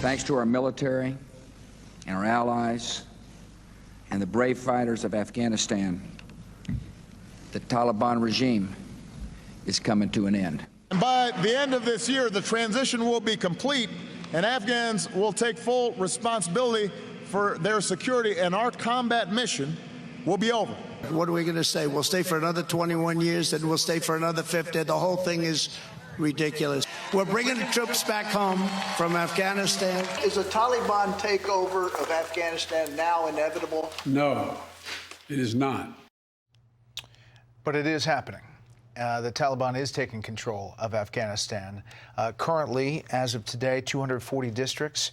Thanks to our military and our allies and the brave fighters of Afghanistan, the Taliban regime is coming to an end. And by the end of this year, the transition will be complete, and Afghans will take full responsibility for their security, and our combat mission will be over. What are we going to say? We'll stay for another 21 years, then we'll stay for another 50. The whole thing is ridiculous. We're bringing the troops back home from Afghanistan. Is a Taliban takeover of Afghanistan now inevitable? No, it is not. But it is happening. The Taliban is taking control of Afghanistan. Currently, as of today, 240 districts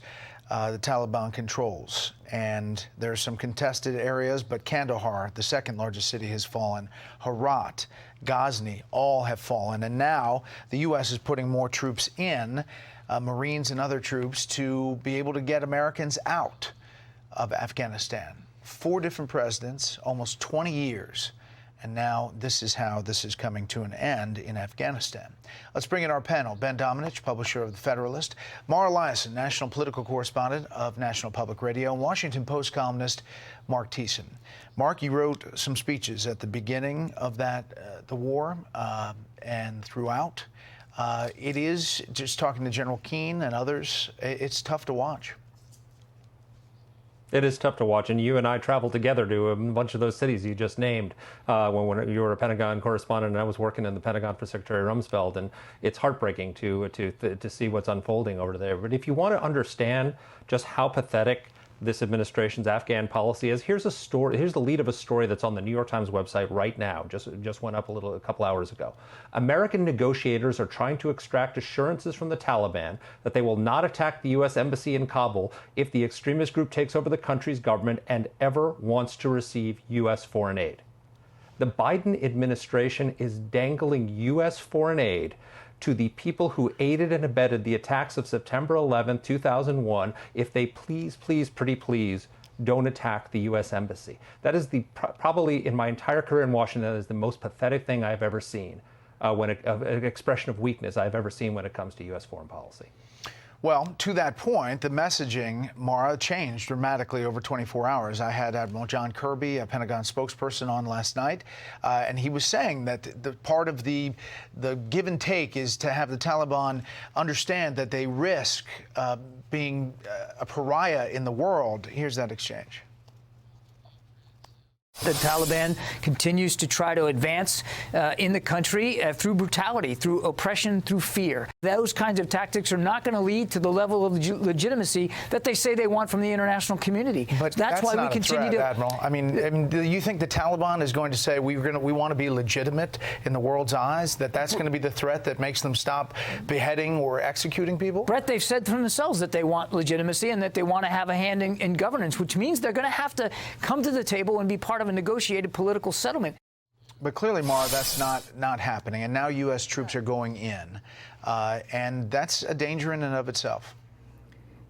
the Taliban controls. And there are some contested areas, but Kandahar, the second largest city, has fallen. Herat, Ghazni, all have fallen. And now the U.S. is putting more troops in, Marines and other troops, to be able to get Americans out of Afghanistan. 4 different presidents, almost 20 years. And now this is how this is coming to an end in Afghanistan. Let's bring in our panel. Ben Domenech, publisher of The Federalist. Mara Liasson, national political correspondent of National Public Radio. And Washington Post columnist Marc Thiessen. Marc, you wrote some speeches at the beginning of the war and throughout. It is, just talking to General Keane and others, it's tough to watch. It is tough to watch, and you and I traveled together to a bunch of those cities you just named when you were a Pentagon correspondent, and I was working in the Pentagon for Secretary Rumsfeld, and it's heartbreaking to see what's unfolding over there. But if you want to understand just how pathetic this administration's Afghan policy is, here's a story. Here's the lead of a story that's on the New York Times website right now. Just went up a couple hours ago. American negotiators are trying to extract assurances from the Taliban that they will not attack the U.S. embassy in Kabul if the extremist group takes over the country's government and ever wants to receive U.S. foreign aid. The Biden administration is dangling U.S. foreign aid to the people who aided and abetted the attacks of September 11, 2001, if they please, pretty please, don't attack the U.S. embassy. That is probably in my entire career in Washington, that is the most pathetic thing I've ever seen, an expression of weakness I've ever seen when it comes to U.S. foreign policy. Well, to that point, the messaging, Mara, changed dramatically over 24 hours. I had Admiral John Kirby, a Pentagon spokesperson, on last night, and he was saying that the part of the give and take is to have the Taliban understand that they risk being a pariah in the world. Here's that exchange. The Taliban continues to try to advance in the country through brutality, through oppression, through fear. Those kinds of tactics are not going to lead to the level of legitimacy that they say they want from the international community. But that's why we continue to. Admiral, I mean, do you think the Taliban is going to say we want to be legitimate in the world's eyes? That's going to be the threat that makes them stop beheading or executing people? Brett, they've said for themselves that they want legitimacy and that they want to have a hand in governance, which means they're going to have to come to the table and be part of a negotiated political settlement. But clearly, Mara, that's not happening. And now U.S. troops are going in. And that's a danger in and of itself.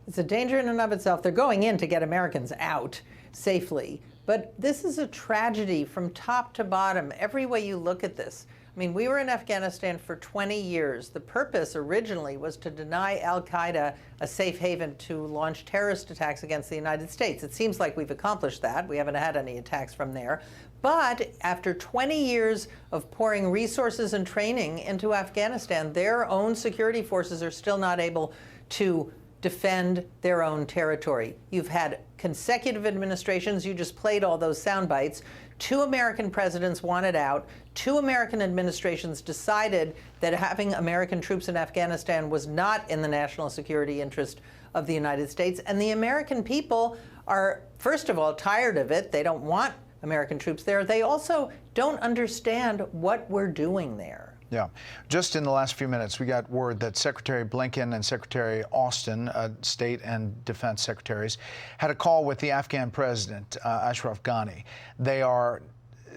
It's a danger in and of itself. They're going in to get Americans out safely. But this is a tragedy from top to bottom, every way you look at this. I mean, we were in Afghanistan for 20 years. The purpose originally was to deny al-Qaeda a safe haven to launch terrorist attacks against the United States. It seems like we've accomplished that. We haven't had any attacks from there. But after 20 years of pouring resources and training into Afghanistan, their own security forces are still not able to defend their own territory. You've had consecutive administrations. You just played all those sound bites. 2 American presidents wanted out. 2 American administrations decided that having American troops in Afghanistan was not in the national security interest of the United States. And the American people are, first of all, tired of it. They don't want American troops there. They also don't understand what we're doing there. Yeah. Just in the last few minutes, we got word that Secretary Blinken and Secretary Austin, state and defense secretaries, had a call with the Afghan president, Ashraf Ghani. They are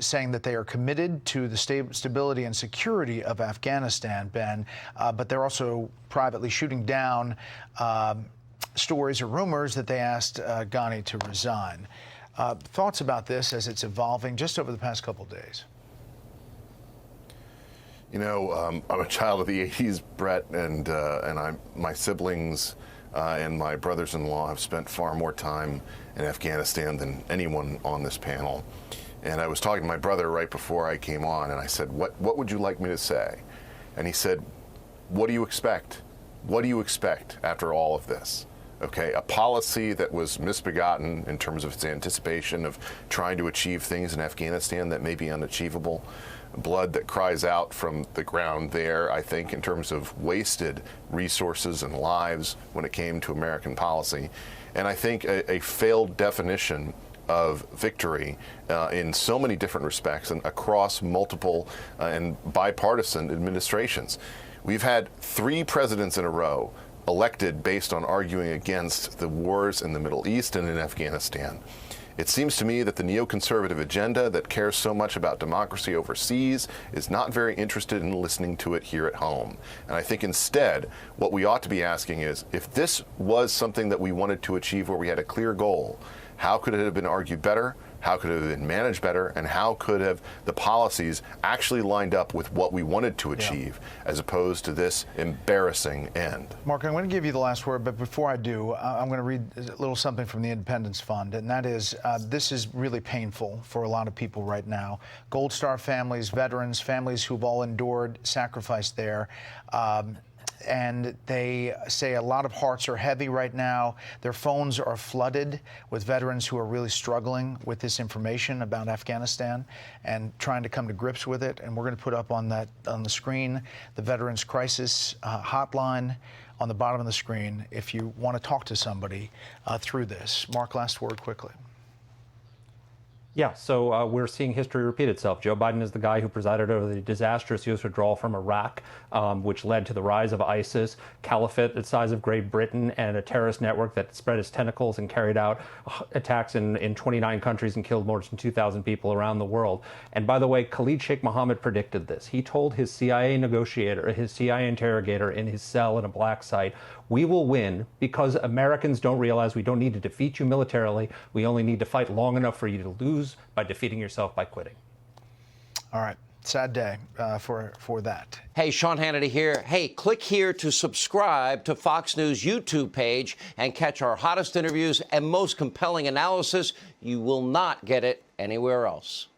saying that they are committed to the stability and security of Afghanistan, Ben, but they're also privately shooting down stories or rumors that they asked Ghani to resign. Thoughts about this as it's evolving just over the past couple of days? You know, I'm a child of the 80s, Brett, and my siblings and my brothers-in-law have spent far more time in Afghanistan than anyone on this panel. And I was talking to my brother right before I came on, and I said, what would you like me to say? And he said, what do you expect? What do you expect after all of this? Okay, a policy that was misbegotten in terms of its anticipation of trying to achieve things in Afghanistan that may be unachievable. Blood that cries out from the ground there, I think, in terms of wasted resources and lives when it came to American policy. And I think a failed definition of victory in so many different respects and across multiple and bipartisan administrations. We've had 3 presidents in a row elected based on arguing against the wars in the Middle East and in Afghanistan. It seems to me that the neoconservative agenda that cares so much about democracy overseas is not very interested in listening to it here at home. And I think instead, what we ought to be asking is, if this was something that we wanted to achieve where we had a clear goal, how could it have been argued better? How could it have been managed better? And how could have the policies actually lined up with what we wanted to achieve, as opposed to this embarrassing end? Mark, I'm going to give you the last word, but before I do, I'm going to read a little something from the Independence Fund, and that is, this is really painful for a lot of people right now. Gold Star families, veterans, families who've all endured sacrifice there. And they say a lot of hearts are heavy right now. Their phones are flooded with veterans who are really struggling with this information about Afghanistan and trying to come to grips with it. And we're going to put up on the screen the Veterans Crisis Hotline on the bottom of the screen if you want to talk to somebody through this. Mark, last word quickly. Yeah, so we're seeing history repeat itself. Joe Biden is the guy who presided over the disastrous U.S. withdrawal from Iraq, which led to the rise of ISIS, caliphate the size of Great Britain, and a terrorist network that spread its tentacles and carried out attacks in 29 countries and killed more than 2,000 people around the world. And by the way, Khalid Sheikh Mohammed predicted this. He told his CIA negotiator, his CIA interrogator in his cell in a black site, we will win because Americans don't realize we don't need to defeat you militarily. We only need to fight long enough for you to lose by defeating yourself by quitting. All right. Sad day for that. Hey, Sean Hannity here. Hey, click here to subscribe to Fox News YouTube page and catch our hottest interviews and most compelling analysis. You will not get it anywhere else.